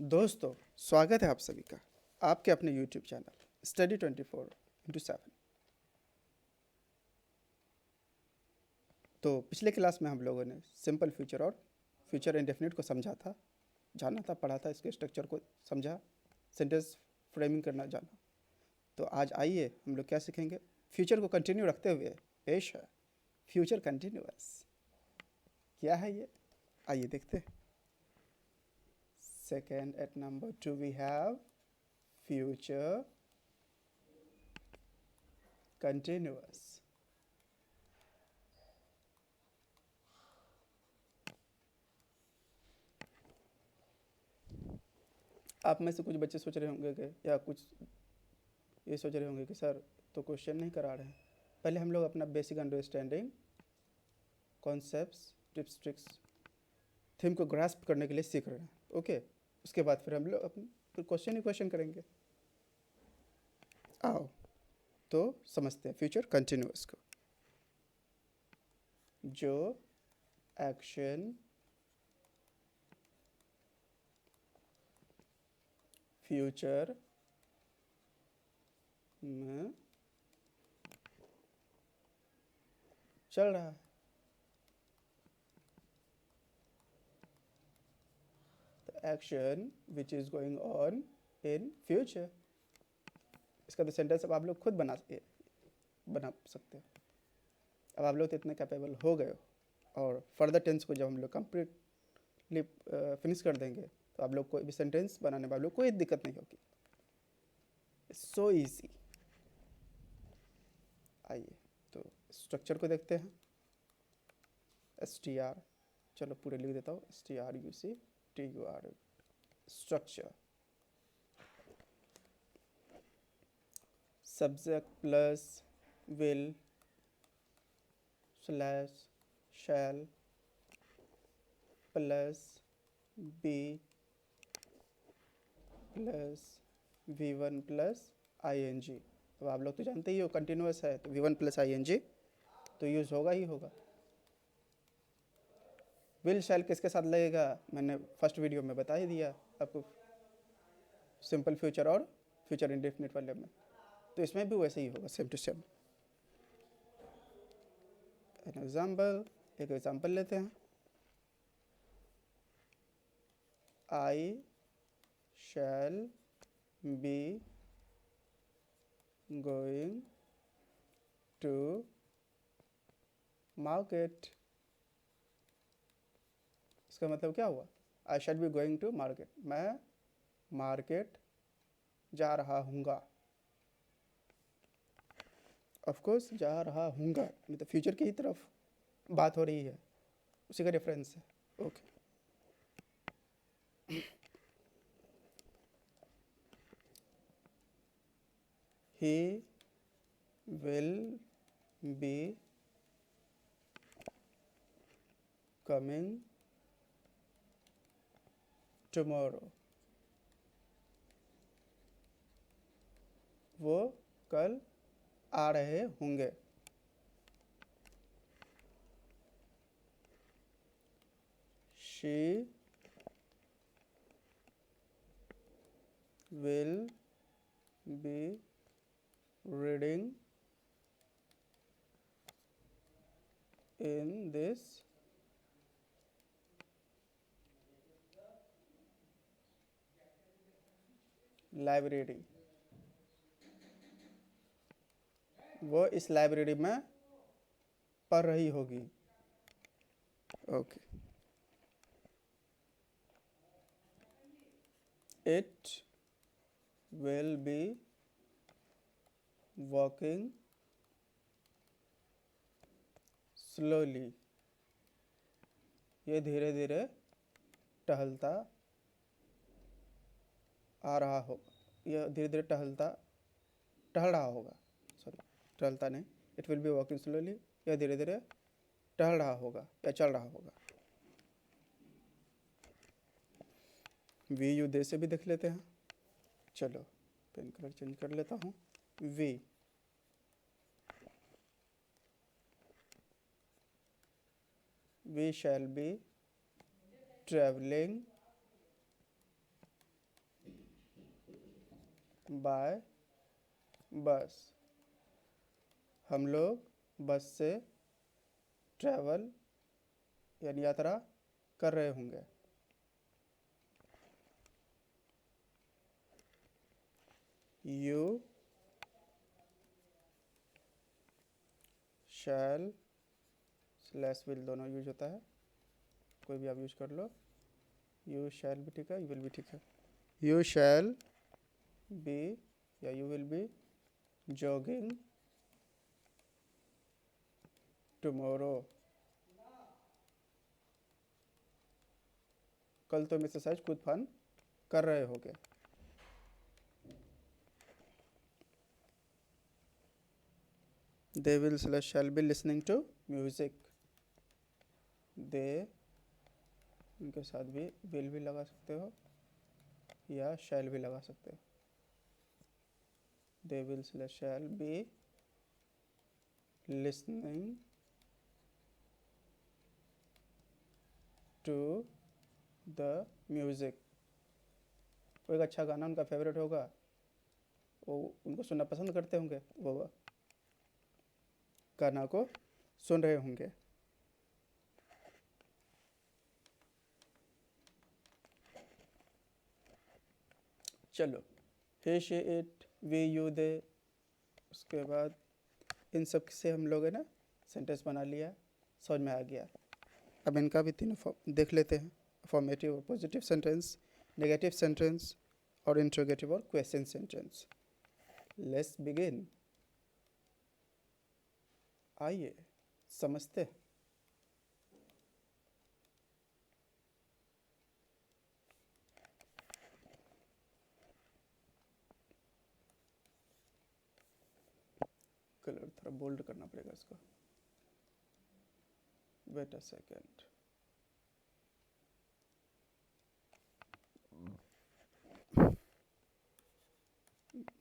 दोस्तों, स्वागत है आप सभी का आपके अपने यूट्यूब चैनल स्टडी 24/7। तो पिछले क्लास में हम लोगों ने सिंपल फ्यूचर और फ्यूचर इंडेफिनिट को समझा था, जाना था, पढ़ा था, इसके स्ट्रक्चर को समझा, सेंटेंस फ्रेमिंग करना जाना। तो आज आइए हम लोग क्या सीखेंगे। फ्यूचर को कंटिन्यू रखते हुए पेश है फ्यूचर कंटिन्यूअस। क्या है ये, आइए देखते हैं। Second at number 2 we have future continuous. आप में से कुछ बच्चे सोच रहे होंगे कि या कुछ ये सोच रहे होंगे कि सर तो क्वेश्चन नहीं करा रहे हैं। पहले हम लोग अपना basic understanding, concepts, tips, tricks, theme को ग्रास्प करने के लिए सीख रहे हैं। ओके, उसके बाद फिर हम लोग अपने फिर क्वेश्चन ही क्वेश्चन करेंगे। आओ तो समझते हैं फ्यूचर कंटिन्यूअस को। जो एक्शन फ्यूचर में चल रहा है, action which is going on in future. इसका तो सेंटेंस अब आप लोग खुद बना सकते हो। अब आप लोग तो इतने कैपेबल हो गए हो, और फर्दर टेंस को जब हम लोग कंप्लीटली फिनिश कर देंगे तो आप लोग कोई भी सेंटेंस बनाने में आप लोग कोई दिक्कत नहीं होगी। So easy. आइए तो स्ट्रक्चर को देखते हैं। एस टी आर, चलो पूरे लिख देता हूँ, STRUCTUR। Structure subject plus will slash shall plus be plus V1 plus ING। तो आप लोग तो जानते ही हो कंटिन्यूअस है तो V1 प्लस ING तो यूज़ होगा ही होगा। विल शैल किसके साथ लगेगा, मैंने फर्स्ट वीडियो में बता ही दिया आपको, सिंपल फ्यूचर और फ्यूचर इंडेफिनिट वाले में। तो इसमें भी वैसे ही होगा, सेम टू सेम। एक एग्जाम्पल लेते हैं। I shall be going to market. इसका मतलब क्या हुआ, I shall be going to market, मैं मार्केट जा रहा हूँगा। ऑफकोर्स जा रहा हूँगा, नहीं तो फ्यूचर की ही तरफ बात हो रही है, उसी का रेफरेंस है। Okay, he will be coming tomorrow. वो कल आ रहे होंगे। She will be reading in this library. वो इस लाइब्रेरी में पढ़ रही होगी। Okay, it will be walking slowly. ये धीरे धीरे टहलता आ रहा हो, यह धीरे धीरे टहल रहा होगा। सॉरी, टहलता नहीं, it will be walking slowly, यह धीरे धीरे टहल रहा होगा या चल रहा होगा। वी यू दे से भी देख लेते हैं। चलो पेन कलर चेंज कर लेता हूँ। We shall be travelling by bus, हम लोग बस से ट्रैवल यानी यात्रा कर रहे होंगे। यू शैल स्लैश विल दोनों यूज होता है, कोई भी आप यूज कर लो। यू शैल भी ठीक है, यू विल भी ठीक है। यू शैल बी या you will be jogging tomorrow, कल तुम एक्सरसाइज कूद फान कर रहे होगे। They will slash shall be listening to music, they उनके साथ भी विल भी लगा सकते हो या शैल भी लगा सकते हो। They will slash shall be listening to the music, कोई अच्छा गाना उनका फेवरेट होगा, वो उनको सुनना पसंद करते होंगे, वो गाना को सुन रहे होंगे। चलो, he she it we you they, उसके बाद इन सब से हम लोग है ना सेंटेंस बना लिया, समझ में आ गया। अब इनका भी तीनों फॉर्म देख लेते हैं, फॉर्मेटिव और पॉजिटिव सेंटेंस, नेगेटिव सेंटेंस और इंट्रोगेटिव और क्वेश्चन सेंटेंस। लेट्स बिगिन, आइए समझते हैं। कलर थोड़ा बोल्ड करना पड़ेगा इसको, वेट अ सेकेंड।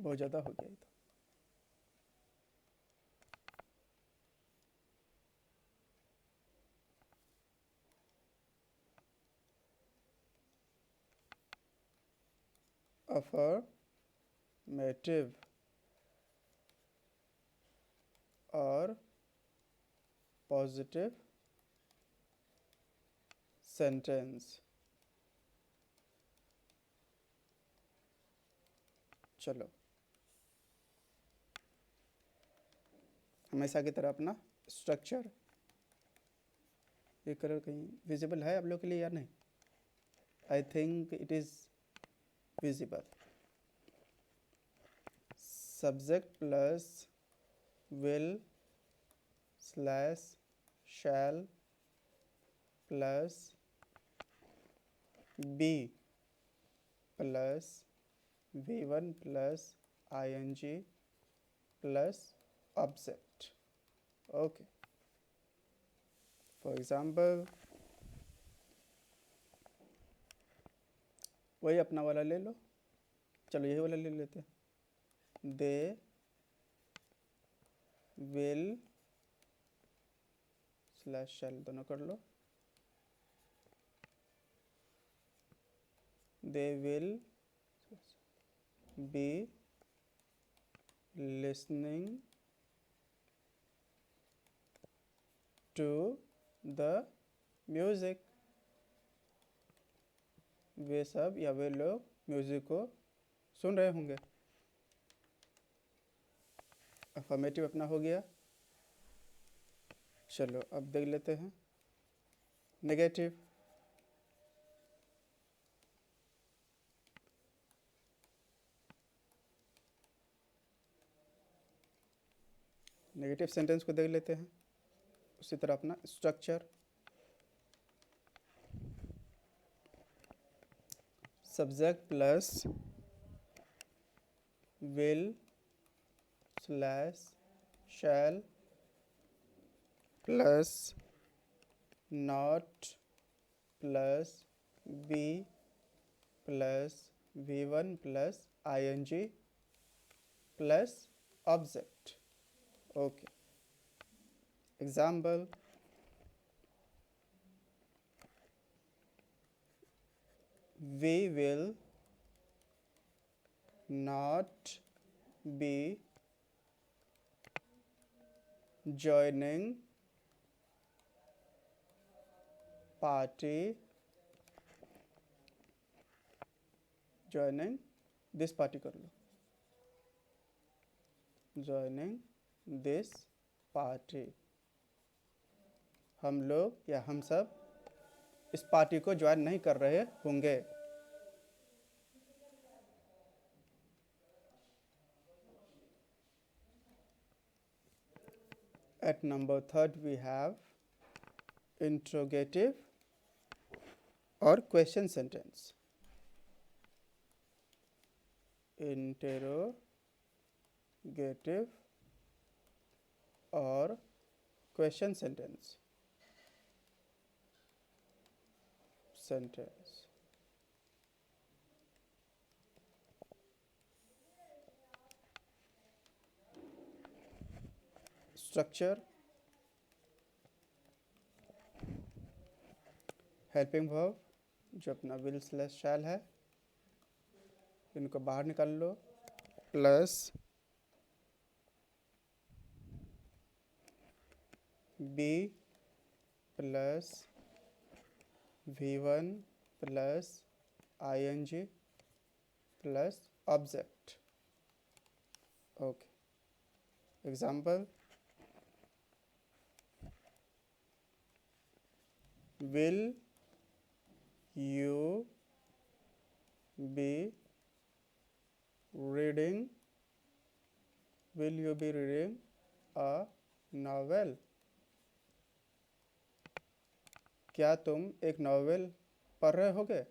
बहुत ज़्यादा हो गया ये तो। अफर्मेटिव और पॉजिटिव सेंटेंस। चलो, हमेशा की तरह अपना स्ट्रक्चर, ये कलर कहीं विजिबल है आप लोग के लिए या नहीं? I think it is visible. Subject plus will slash shall plus be plus V1 plus ing plus object. Okay, for example वही अपना वाला ले लो, चलो यही वाला ले लेते हैं। दे विल स्लैश शैल दोनों कर लो, they will be listening to the music, वे सब या वे लोग म्यूज़िक को सुन रहे होंगे। अफर्मेटिव अपना हो गया। चलो अब देख लेते हैं नेगेटिव। नेगेटिव सेंटेंस को देख लेते हैं, उसी तरह अपना structure. Subject plus will slash shall plus not plus be plus V1 plus ing plus object. Okay, example we will not be joining party, joining this party कर लो, joining this party, हम लोग या हम सब इस पार्टी को join नहीं कर रहे होंगे। At number third we have interrogative or question sentence. Interrogative or question sentence. Structure, helping verb जो अपना विल स्लैश शैल है, इनको बाहर निकाल लो, plus be plus V1 plus ing plus object. Okay, example, will you be reading a novel? क्या तुम एक नॉवेल पढ़ रहे होगे?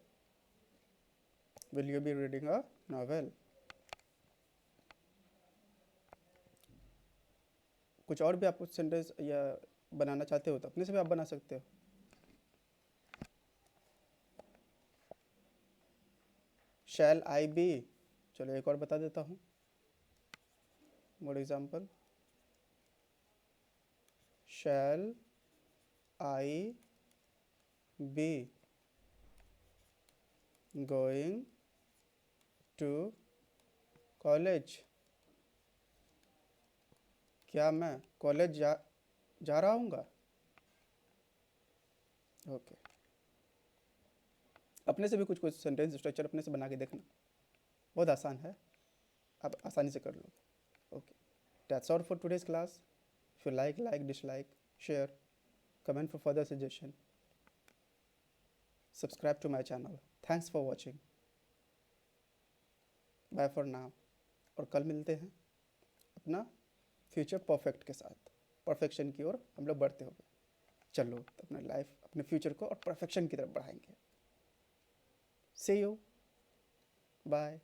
Will you be reading a novel? कुछ और भी आप सेंटेंस या बनाना चाहते हो तो अपने से भी आप बना सकते हो। शैल आई बी, चलो एक और बता देता हूँ, more example, shall I be going to college? क्या मैं कॉलेज जा रहा हूँगा? ओके, अपने से भी कुछ सेंटेंस स्ट्रक्चर अपने से बना के देखना, बहुत आसान है, आप आसानी से कर लोगे। Okay, that's all for today's class. If you like, dislike, share, comment for further suggestion, subscribe to my channel. Thanks for watching, bye for now. और कल मिलते हैं अपना फ्यूचर परफेक्ट के साथ, परफेक्शन की ओर हम लोग बढ़ते होंगे। चलो अपना लाइफ, अपने फ्यूचर को और परफेक्शन की तरफ बढ़ाएंगे। See you. Bye.